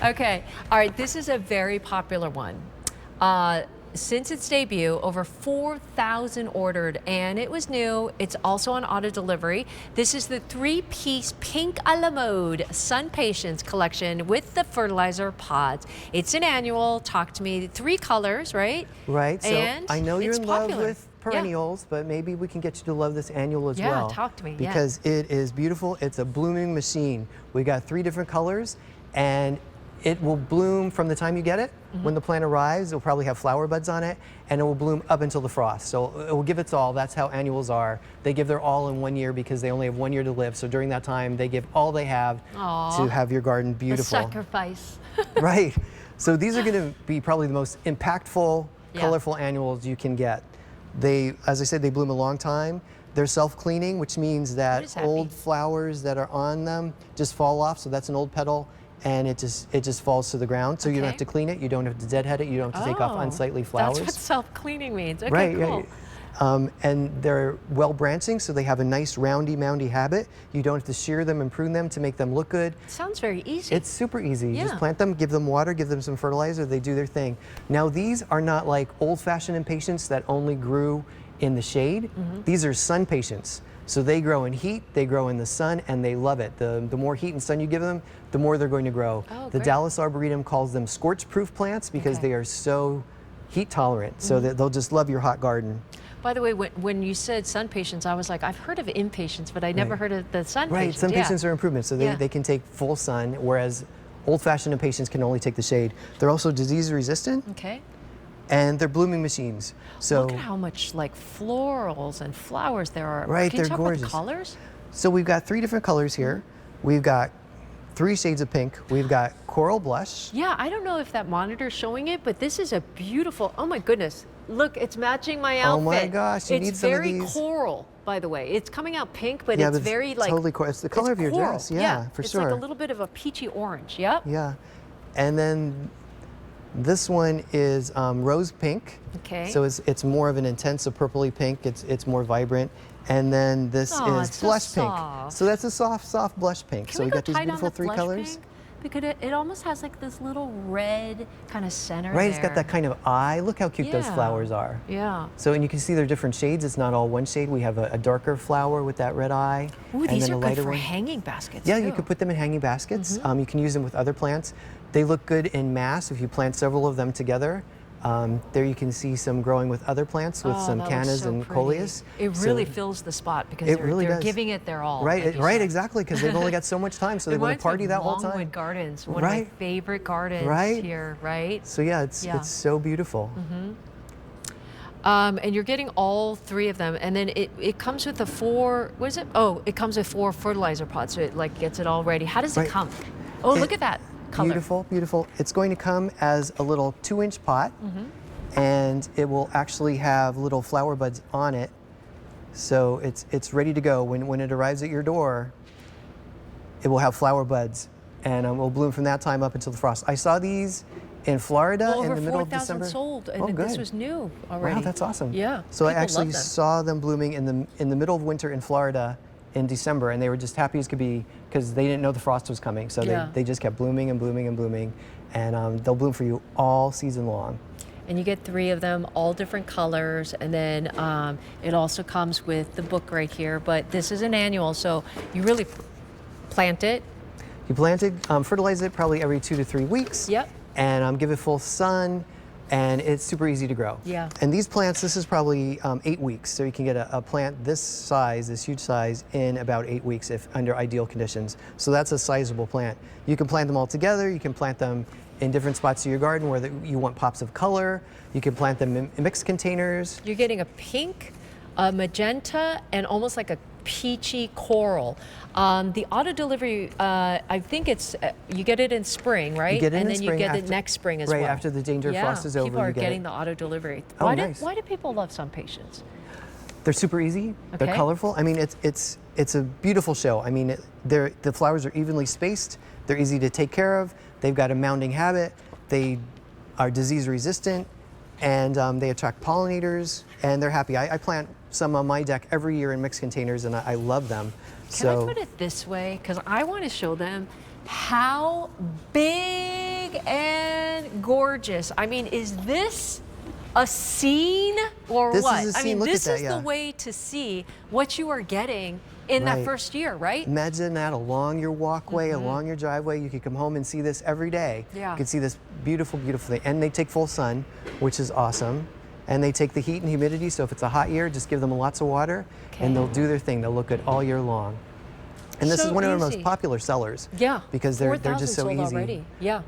Okay, all right, this is a very popular one. Since its debut, over 4,000 ordered, and it was new. It's also on auto delivery. This is the 3-piece Pink a la Mode SunPatiens collection with the fertilizer pods. It's an annual. Talk to me. 3 colors, right? Right. So and I know you're in love popular. with perennials, but maybe we can get you to love this annual as well. Yeah, talk to me. Because it is beautiful. It's a blooming machine. We got 3 different colors, and it will bloom from the time you get it. When the plant arrives, it'll probably have flower buds on it, and it will bloom up until the frost. So it will give its all. That's how annuals are. They give their all in 1 year because they only have 1 year to live. So during that time, they give all they have to have your garden beautiful. A sacrifice. Right. So these are going to be probably the most impactful, colorful annuals you can get. They, as I said, they bloom a long time. They're self-cleaning, which means that old flowers that are on them just fall off. So that's an old petal, and it just falls to the ground. So you don't have to clean it, you don't have to deadhead it, you don't have to take off unsightly flowers. That's what self-cleaning means. Okay, right, cool. Right. And they're well branching, so they have a nice roundy, moundy habit. You don't have to shear them and prune them to make them look good. It sounds very easy. It's super easy. You just plant them, give them water, give them some fertilizer, they do their thing. Now these are not like old-fashioned impatiens that only grew in the shade. These are SunPatiens. So they grow in heat, they grow in the sun, and they love it. The more heat and sun you give them, the more they're going to grow. The Dallas Arboretum calls them scorch-proof plants because they are so heat tolerant, so that they'll just love your hot garden. By the way, when you said SunPatiens, I was like, I've heard of impatiens, but I never heard of the SunPatiens. Right, SunPatiens are improvements, so they can take full sun, whereas old-fashioned impatiens can only take the shade. They're also disease resistant. Okay. And they're blooming machines. So look at how much like florals and flowers there are. Right, Can you they're talk gorgeous. About the colors? So we've got 3 different colors here. We've got 3 shades of pink. We've got coral blush. Yeah, I don't know if that monitor's showing it, but this is a beautiful, oh my goodness. Look, it's matching my outfit. Oh my gosh, you need some of these. It's very coral, by the way. It's coming out pink, but it's very like... totally coral. It's the color of your dress, for sure. It's like a little bit of a peachy orange, Yeah, and then this one is rose pink. Okay. So it's more of an intense, a purpley pink. It's more vibrant. And then this is blush pink. So that's a soft blush pink. So we got these beautiful 3 colors. Pink? Because it almost has like this little red kind of center Right, there. it's got that kind of eye. Look how cute those flowers are. Yeah. So, and you can see they're different shades. It's not all one shade. We have a darker flower with that red eye. Ooh, these are good for one. hanging baskets Yeah, too. you could put them in hanging baskets. You can use them with other plants. They look good in mass if you plant several of them together. There you can see some growing with other plants with some cannas and coleus. It really fills the spot because they're giving it their all. Right, right, exactly, because they've only got so much time, so they want to party that whole time. Longwood Gardens, one of my favorite gardens here, right? So yeah, it's so beautiful. And you're getting all 3 of them, and then it comes with the 4. What is it? Oh, it comes with 4 fertilizer pots, so it like gets it all ready. How does it come? Oh, look at that. Color. Beautiful, beautiful. It's going to come as a little 2-inch pot, and it will actually have little flower buds on it. So it's ready to go. When it arrives at your door, it will have flower buds, and will bloom from that time up until the frost. I saw these in Florida in the middle of December. Sold, and this was new already. Wow, that's awesome. Yeah. So I actually saw them blooming in the middle of winter in Florida in December, and they were just happy as could be because they didn't know the frost was coming. So they just kept blooming and blooming and blooming, and they'll bloom for you all season long. And you get 3 of them, all different colors, and then it also comes with the book right here. But this is an annual, so you really plant it. You plant it, fertilize it probably every 2 to 3 weeks. Yep. And give it full sun. And it's super easy to grow. Yeah. And these plants, this is probably 8 weeks. So you can get a plant this size, this huge size, in about 8 weeks if under ideal conditions. So that's a sizable plant. You can plant them all together. You can plant them in different spots of your garden where you want pops of color. You can plant them in mixed containers. You're getting a pink, a magenta, and almost like a peachy coral. The auto delivery, I think it's, you get it in spring, right? You get it and in then spring you get it next spring as well. Right, after the danger frost is over. People are getting the auto delivery. Why do people love SunPatiens? They're super easy. They're colorful. I mean, it's a beautiful show. I mean, the flowers are evenly spaced. They're easy to take care of. They've got a mounding habit. They are disease resistant, and they attract pollinators, and they're happy. I plant some on my deck every year in mixed containers, and I love them. Can I put it this way? Because I want to show them how big gorgeous. I mean, is this a scene or This what? is a I scene. mean, Look this at that, is yeah. the way to see what you are getting in that Right. first year, right? Imagine that along your walkway, along your driveway. You could come home and see this every day. Yeah. You could see this beautiful, beautiful thing. And they take full sun, which is awesome. And they take the heat and humidity. So if it's a hot year, just give them lots of water and they'll do their thing. They'll look good all year long. And this So is one of our most easy. popular sellers. Yeah. Because they're 4,000 just so sold easy. already. Yeah.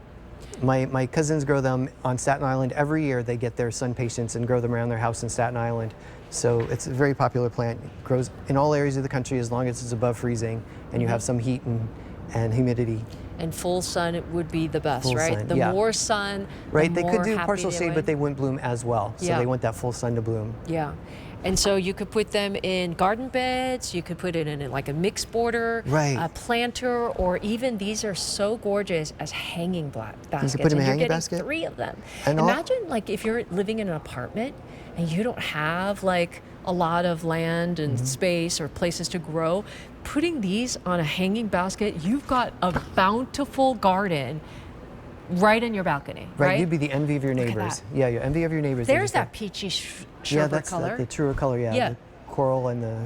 My cousins grow them on Staten Island. Every year they get their SunPatiens and grow them around their house in Staten Island. So it's a very popular plant. It grows in all areas of the country as long as it's above freezing and you have some heat and humidity. And full sun would be the best, Full right? sun, The yeah. more sun, Right, the they more could do happy partial shade, would. but they wouldn't bloom as well. So Yeah. they want that full sun to bloom. Yeah. And so you could put them in garden beds, you could put it in like a mixed border, Right. a planter, or even these are so gorgeous as hanging baskets. put them in a and hanging you're getting basket? 3 of them. And all- Imagine like if you're living in an apartment and you don't have like a lot of land and space or places to grow, putting these on a hanging basket, you've got a bountiful garden right in your balcony, right? You'd be the envy of your at neighbors. that. Yeah, your envy of your neighbors. They There's just that have- peachy Yeah, sherbet that's color. the truer color, yeah. Yeah. The coral and the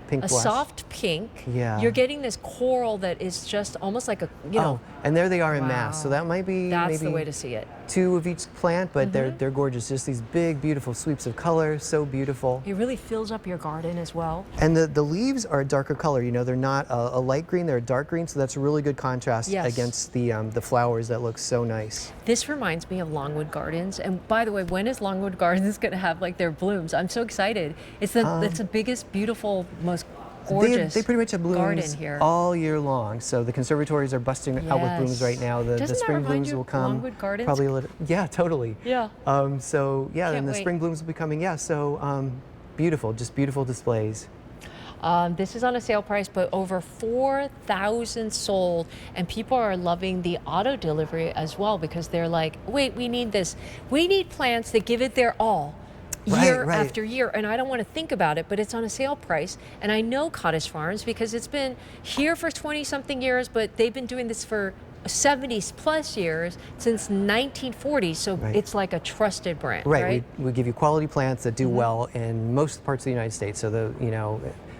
pink A blush. soft pink. Yeah. You're getting this coral that is just almost like a, you know, and there they are in mass. So Wow. that might be that's maybe the way to see it. 2 of each plant, but they're gorgeous. Just these big, beautiful sweeps of color, so beautiful. It really fills up your garden as well. And the leaves are a darker color. You know, they're not a light green; they're a dark green. So that's a really good contrast Yes. against the flowers that look so nice. This reminds me of Longwood Gardens. And by the way, when is Longwood Gardens going to have like their blooms? I'm so excited. It's the biggest, beautiful, most gorgeous They pretty much have blooms garden here. all year long. So the conservatories are busting out with blooms Yes. right now. The Doesn't that spring remind blooms you will of come. Longwood Gardens? Probably a little. Yeah, totally. Yeah. So yeah, Can't and the wait. spring blooms will be coming. Yeah. So beautiful, just beautiful displays. This is on a sale price, but over 4,000 sold, and people are loving the auto delivery as well because they're like, wait, we need this. We need plants that give it their all. Year Right. after year, and I don't want to think about it, but it's on a sale price. And I know Cottage Farms because it's been here for 20-something years, but they've been doing this for 70 plus years since 1940. So Right. it's like a trusted brand, Right. right? We give you quality plants that do well in most parts of the United States. So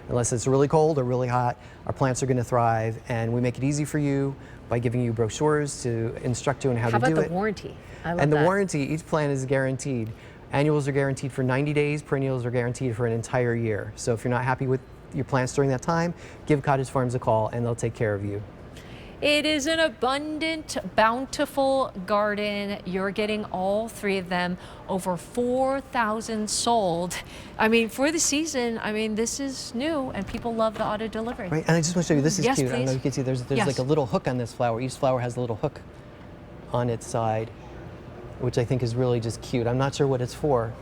unless it's really cold or really hot, our plants are going to thrive, and we make it easy for you by giving you brochures to instruct you on how How to about do the it. warranty? I love And the that. warranty, each plant is guaranteed. Annuals are guaranteed for 90 days, perennials are guaranteed for an entire year. So if you're not happy with your plants during that time, give Cottage Farms a call and they'll take care of you. It is an abundant, bountiful garden. You're getting all 3 of them, over 4,000 sold. I mean, for the season, I mean, this is new and people love the auto delivery. Right, and I just want to show you, this is Yes, cute. I don't know please. if you can see, there's Yes. like a little hook on this flower. Each flower has a little hook on its side, which I think is really just cute. I'm not sure what it's for,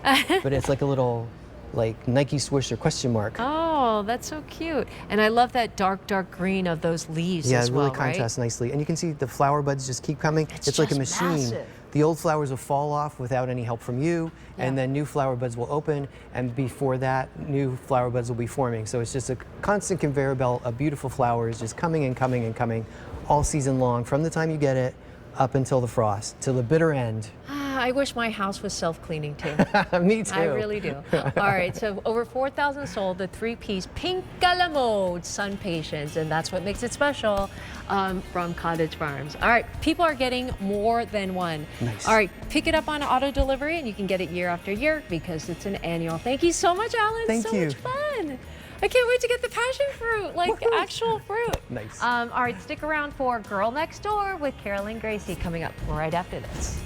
but it's like a little like Nike swoosh or question mark. Oh, that's so cute. And I love that dark, dark green of those leaves Yeah, as it really well, contrasts nicely. And you can see the flower buds just keep coming. It's like a just machine. massive. The old flowers will fall off without any help from you, and then new flower buds will open, and before that, new flower buds will be forming. So it's just a constant conveyor belt of beautiful flowers just coming and coming and coming all season long, from the time you get it up until the frost, till the bitter end. I wish my house was self-cleaning too. Me too. I really do. All right, so over 4,000 sold, the 3-piece Pink a la Mode SunPatiens, and that's what makes it special from Cottage Farms. All right, people are getting more than one. Nice. All right, pick it up on auto delivery, and you can get it year after year because it's an annual. Thank you so much, Alan. Thank so you. much fun. I can't wait to get the passion fruit, like actual fruit. Nice. All right, stick around for Girl Next Door with Carolyn Gracie coming up right after this.